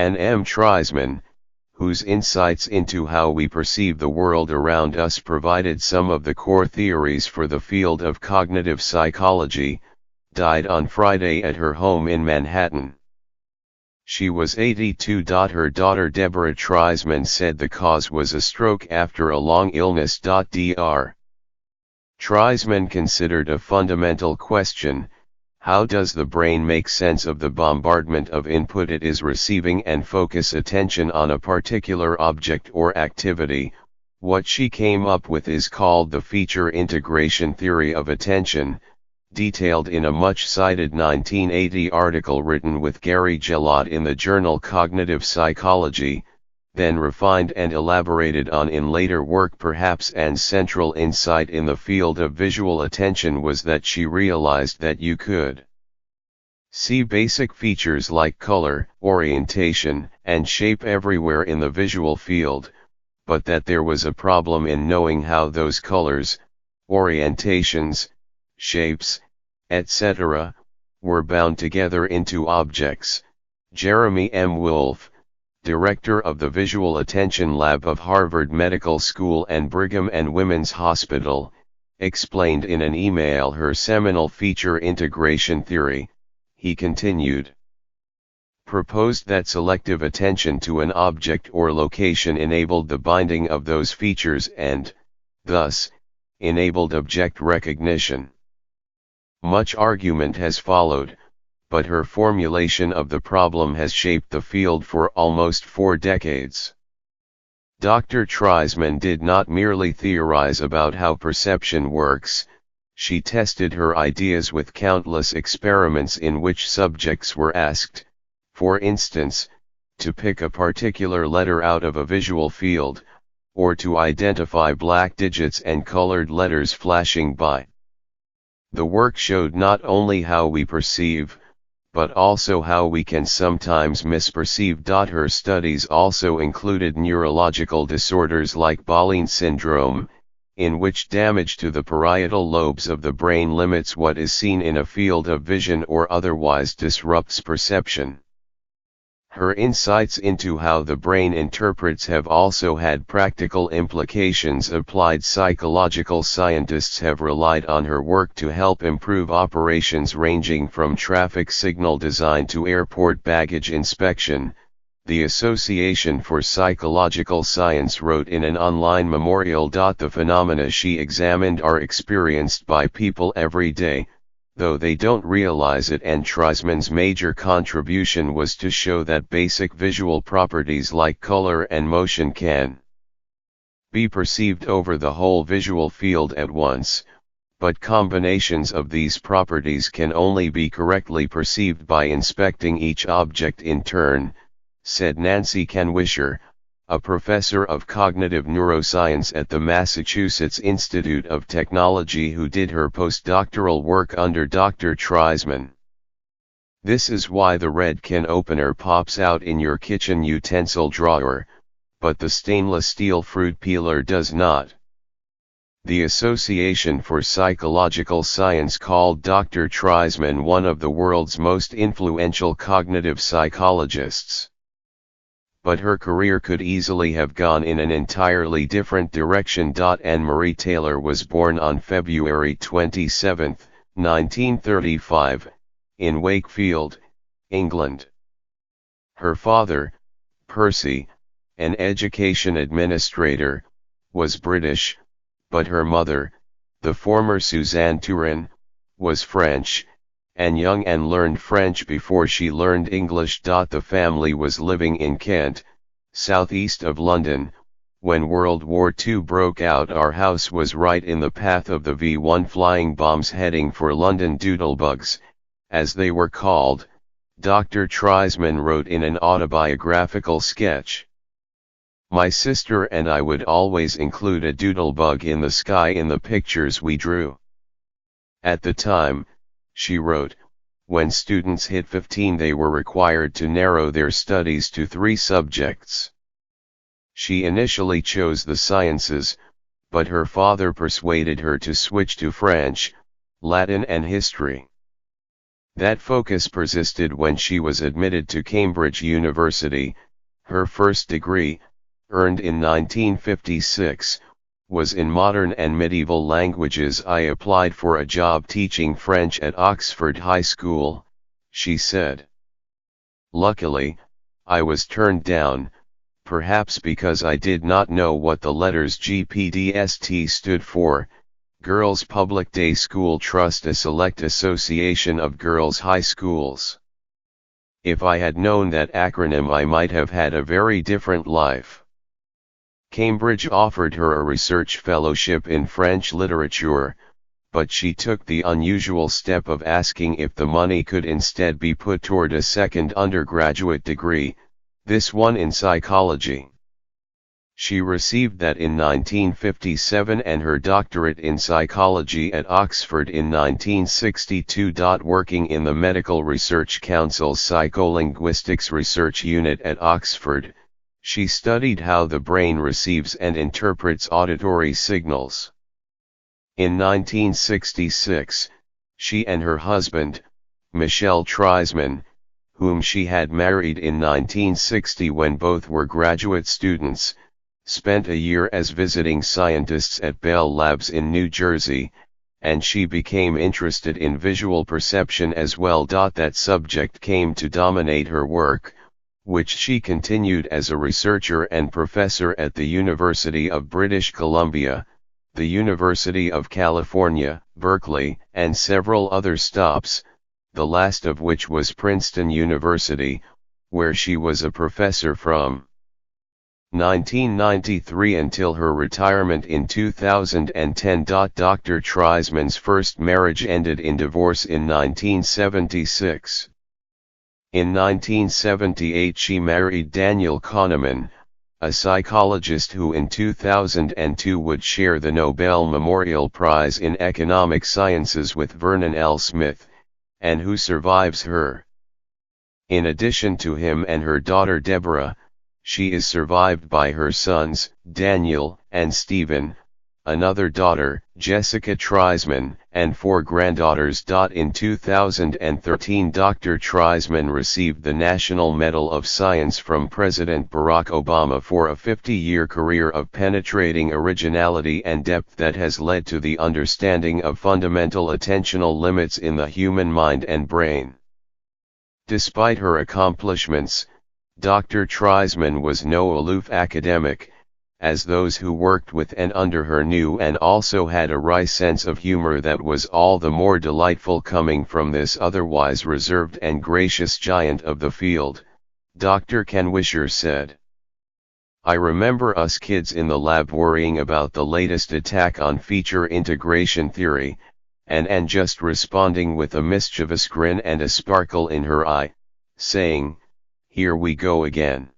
and M. Treisman, whose insights into how we perceive the world around us provided some of the core theories for the field of cognitive psychology, died on Friday at her home in Manhattan. She was 82. Her daughter Deborah Treisman said the cause was a stroke after a long illness. Dr. Treisman considered a fundamental question: how does the brain make sense of the bombardment of input it is receiving and focus attention on a particular object or activity? What she came up with is called the feature integration theory of attention, detailed in a much-cited 1980 article written with Gary Gillott in the journal Cognitive Psychology, then refined and elaborated on in later work. Perhaps an central insight in the field of visual attention was that she realized that you could see basic features like color, orientation, and shape everywhere in the visual field, but that there was a problem in knowing how those colors, orientations, shapes, etc., were bound together into objects. Jeremy M. Wolfe, director of the Visual Attention Lab of Harvard Medical School and Brigham and Women's Hospital, explained in an email her seminal feature integration theory. He continued, proposed that selective attention to an object or location enabled the binding of those features and, thus, enabled object recognition. Much argument has followed, but her formulation of the problem has shaped the field for almost 4 decades. Dr. Treisman did not merely theorize about how perception works, she tested her ideas with countless experiments in which subjects were asked, for instance, to pick a particular letter out of a visual field, or to identify black digits and colored letters flashing by. The work showed not only how we perceive, but also how we can sometimes misperceive. Her studies also included neurological disorders like Balin syndrome, in which damage to the parietal lobes of the brain limits what is seen in a field of vision or otherwise disrupts perception. Her insights into how the brain interprets have also had practical implications. Applied psychological scientists have relied on her work to help improve operations ranging from traffic signal design to airport baggage inspection. The Association for Psychological Science wrote in an online memorial. The phenomena she examined are experienced by people every day, though they don't realize it, and Treisman's major contribution was to show that basic visual properties like color and motion can be perceived over the whole visual field at once, but combinations of these properties can only be correctly perceived by inspecting each object in turn, said Nancy Kanwisher, a professor of cognitive neuroscience at the Massachusetts Institute of Technology who did her postdoctoral work under Dr. Treisman. This is why the red can opener pops out in your kitchen utensil drawer, but the stainless steel fruit peeler does not. The Association for Psychological Science called Dr. Treisman one of the world's most influential cognitive psychologists. But her career could easily have gone in an entirely different direction. Anne Marie Taylor was born on February 27, 1935, in Wakefield, England. Her father, Percy, an education administrator, was British, but her mother, the former Suzanne Turin, was French, and young and learned French before she learned English. The family was living in Kent, southeast of London, when World War II broke out. Our house was right in the path of the V-1 flying bombs heading for London. Doodlebugs, as they were called, Dr. Treisman wrote in an autobiographical sketch. My sister and I would always include a doodlebug in the sky in the pictures we drew. At the time, she wrote, when students hit 15 they were required to narrow their studies to 3 subjects. She initially chose the sciences, but her father persuaded her to switch to French, Latin and history. That focus persisted when she was admitted to Cambridge University. Her first degree, earned in 1956, was in modern and medieval languages. I applied for a job teaching French at Oxford High School, she said. Luckily, I was turned down, perhaps because I did not know what the letters GPDST stood for, Girls Public Day School Trust, a select association of girls' high schools. If I had known that acronym, I might have had a very different life. Cambridge offered her a research fellowship in French literature, but she took the unusual step of asking if the money could instead be put toward a second undergraduate degree, this one in psychology. She received that in 1957 and her doctorate in psychology at Oxford in 1962. Working in the Medical Research Council's Psycholinguistics Research Unit at Oxford, she studied how the brain receives and interprets auditory signals. In 1966, she and her husband, Michel Treisman, whom she had married in 1960 when both were graduate students, spent a year as visiting scientists at Bell Labs in New Jersey, and she became interested in visual perception as well. That subject came to dominate her work, which she continued as a researcher and professor at the University of British Columbia, the University of California, Berkeley, and several other stops, the last of which was Princeton University, where she was a professor from 1993 until her retirement in 2010. Dr. Treisman's first marriage ended in divorce in 1976. In 1978 she married Daniel Kahneman, a psychologist who in 2002 would share the Nobel Memorial Prize in Economic Sciences with Vernon L. Smith, and who survives her. In addition to him and her daughter Deborah, she is survived by her sons, Daniel and Stephen, another daughter, Jessica Treisman, and 4 granddaughters. In 2013 Dr. Treisman received the National Medal of Science from President Barack Obama for a 50-year career of penetrating originality and depth that has led to the understanding of fundamental attentional limits in the human mind and brain. Despite her accomplishments, Dr. Treisman was no aloof academic, as those who worked with and under her knew, and also had a wry sense of humor that was all the more delightful coming from this otherwise reserved and gracious giant of the field, Dr. Ken Wisher said. I remember us kids in the lab worrying about the latest attack on feature integration theory, and just responding with a mischievous grin and a sparkle in her eye, saying, "Here we go again."